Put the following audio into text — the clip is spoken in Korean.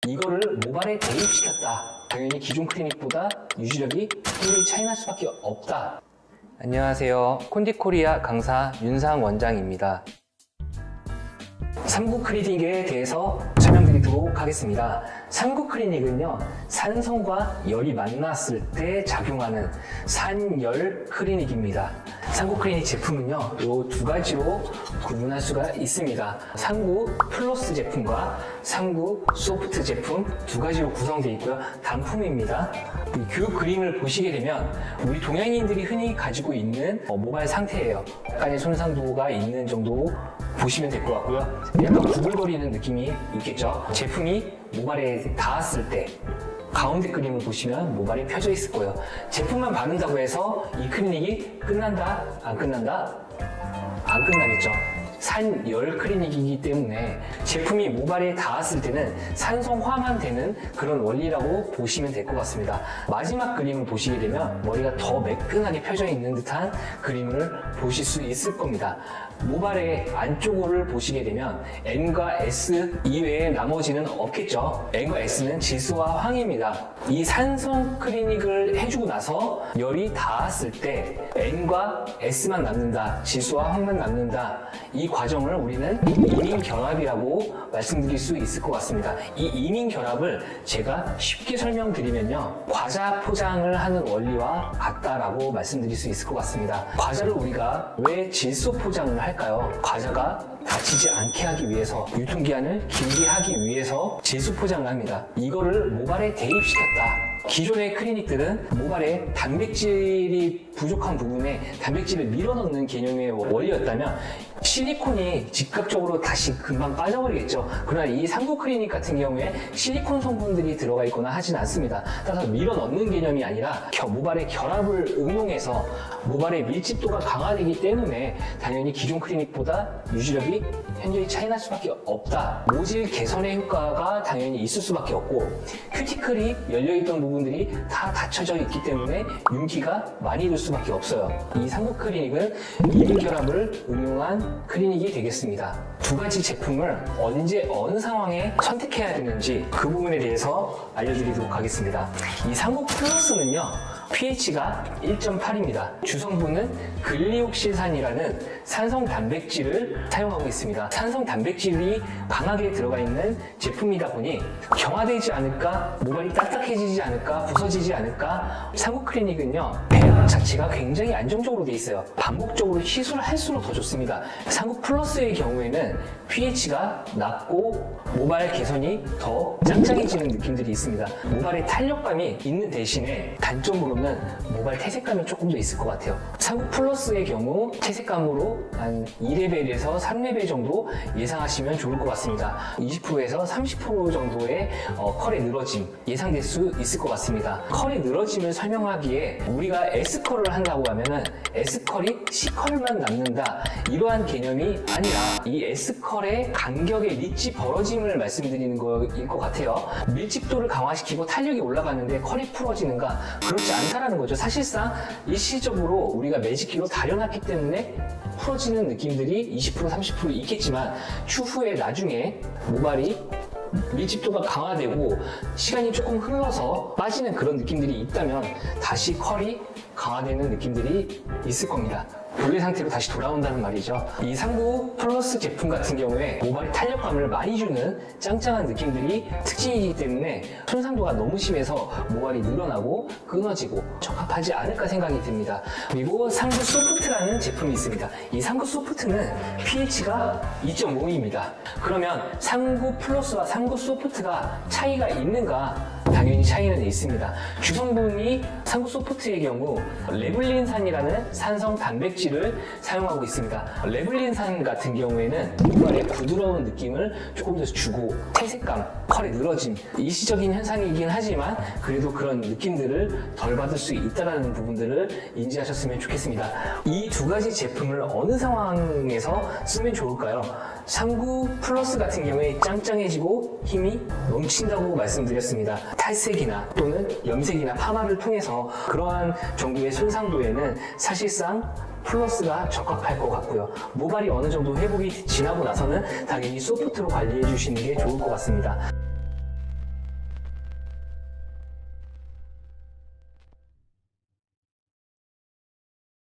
이거를 모발에 대입시켰다. 당연히 기존 클리닉보다 유지력이 굉장히 차이날 수밖에 없다. 안녕하세요. 콘디코리아 강사 윤상 원장입니다. 3구 클리닉에 대해서 설명드리도록 하겠습니다. 3구 클리닉은요, 산성과 열이 만났을 때 작용하는 산열 클리닉입니다. 3구 클리닉 제품은요, 이 두 가지로 구분할 수가 있습니다. 3구 플러스 제품과 3구 소프트 제품 두 가지로 구성되어 있고요. 단품입니다. 그 그림을 보시게 되면 우리 동양인들이 흔히 가지고 있는 모발 상태예요. 약간의 손상도가 있는 정도 보시면 될 것 같고요. 약간 구불거리는 느낌이 있겠죠. 제품이 모발에 닿았을 때 가운데 그림을 보시면 모발이 펴져 있을 거예요. 제품만 바른다고 해서 이 클리닉이 끝난다? 안 끝난다? 안 끝나겠죠. 산열 클리닉이기 때문에 제품이 모발에 닿았을 때는 산성화만 되는 그런 원리라고 보시면 될 것 같습니다. 마지막 그림을 보시게 되면 머리가 더 매끈하게 펴져 있는 듯한 그림을 보실 수 있을 겁니다. 모발의 안쪽을 보시게 되면 N과 S 이외에 나머지는 없겠죠. N과 S는 질소와 황입니다. 이 산성 클리닉을 해주고 나서 열이 닿았을 때 N과 S만 남는다, 질소와 황만 남는다. 이 과정을 우리는 이민결합이라고 말씀드릴 수 있을 것 같습니다. 이 이민결합을 제가 쉽게 설명드리면요, 과자 포장을 하는 원리와 같다라고 말씀드릴 수 있을 것 같습니다. 과자를 우리가 왜 질소 포장을 할까요? 과자가 다치지 않게 하기 위해서, 유통기한을 길게 하기 위해서 질소 포장을 합니다. 이거를 모발에 대입시켰다. 기존의 클리닉들은 모발에 단백질이 부족한 부분에 단백질을 밀어넣는 개념의 원리였다면 실리콘이 즉각적으로 다시 금방 빠져버리겠죠. 그러나 이 3구 클리닉 같은 경우에 실리콘 성분들이 들어가 있거나 하진 않습니다. 따라서 밀어넣는 개념이 아니라 모발의 결합을 응용해서 모발의 밀집도가 강화되기 때문에 당연히 기존 클리닉보다 유지력이 현저히 차이날 수밖에 없다. 모질 개선의 효과가 당연히 있을 수밖에 없고, 큐티클이 열려있던 부분들이 다 닫혀져 있기 때문에 윤기가 많이 들 수밖에 없어요. 이 3구 클리닉은 이민결합을 응용한 클리닉이 되겠습니다. 두 가지 제품을 언제 어느 상황에 선택해야 되는지 그 부분에 대해서 알려드리도록 하겠습니다. 이 3구 플러스는요, pH가 1.8입니다. 주성분은 글리옥실산이라는 산성 단백질을 사용하고 있습니다. 산성 단백질이 강하게 들어가 있는 제품이다 보니 경화되지 않을까, 모발이 딱딱해지지 않을까, 부서지지 않을까. 3구 클리닉은요, 배합 자체가 굉장히 안정적으로 돼 있어요. 반복적으로 시술을 할수록 더 좋습니다. 3구 플러스의 경우에는 pH가 낮고 모발 개선이 더 짱짱해지는 느낌들이 있습니다. 모발의 탄력감이 있는 대신에 단점으로는 모발 퇴색감이 조금 더 있을 것 같아요. 3구 플러스의 경우 퇴색감으로 한 2레벨에서 3레벨 정도 예상하시면 좋을 것 같습니다. 20%에서 30% 정도의 컬의 늘어짐 예상될 수 있을 것 같습니다. 컬의 늘어짐을 설명하기에 우리가 S컬을 한다고 하면은 S컬이 C컬만 남는다, 이러한 개념이 아니라 이 S컬의 간격의 밀집 벌어짐을 말씀드리는 거일 것 같아요. 밀집도를 강화시키고 탄력이 올라가는데 컬이 풀어지는가? 그렇지 않다라는 거죠. 사실상 일시적으로 우리가 매직기로 다려놨기 때문에 풀어지는 느낌들이 20% 30% 있겠지만 추후에 나중에 모발이 밀집도가 강화되고 시간이 조금 흘러서 빠지는 그런 느낌들이 있다면 다시 컬이 강화되는 느낌들이 있을 겁니다. 본래 상태로 다시 돌아온다는 말이죠. 이 3구 플러스 제품 같은 경우에 모발의 탄력감을 많이 주는 짱짱한 느낌들이 특징이기 때문에 손상도가 너무 심해서 모발이 늘어나고 끊어지고 적합하지 않을까 생각이 듭니다. 그리고 3구 소프트라는 제품이 있습니다. 이 3구 소프트는 pH가 2.5입니다. 그러면 3구 플러스와 3구 소프트가 차이가 있는가? 당연히 차이는 있습니다. 주성분이 3구 소프트의 경우 레블린산이라는 산성 단백질을 사용하고 있습니다. 레블린산 같은 경우에는 모발의 부드러운 느낌을 조금 더 주고 퇴색감, 컬의 늘어짐, 일시적인 현상이긴 하지만 그래도 그런 느낌들을 덜 받을 수 있다는 부분들을 인지하셨으면 좋겠습니다. 이 두 가지 제품을 어느 상황에서 쓰면 좋을까요? 3구 플러스 같은 경우에 짱짱해지고 힘이 넘친다고 말씀드렸습니다. 탈색이나 또는 염색이나 파마를 통해서 그러한 정도의 손상도에는 사실상 플러스가 적합할 것 같고요. 모발이 어느 정도 회복이 지나고 나서는 당연히 소프트로 관리해 주시는 게 좋을 것 같습니다.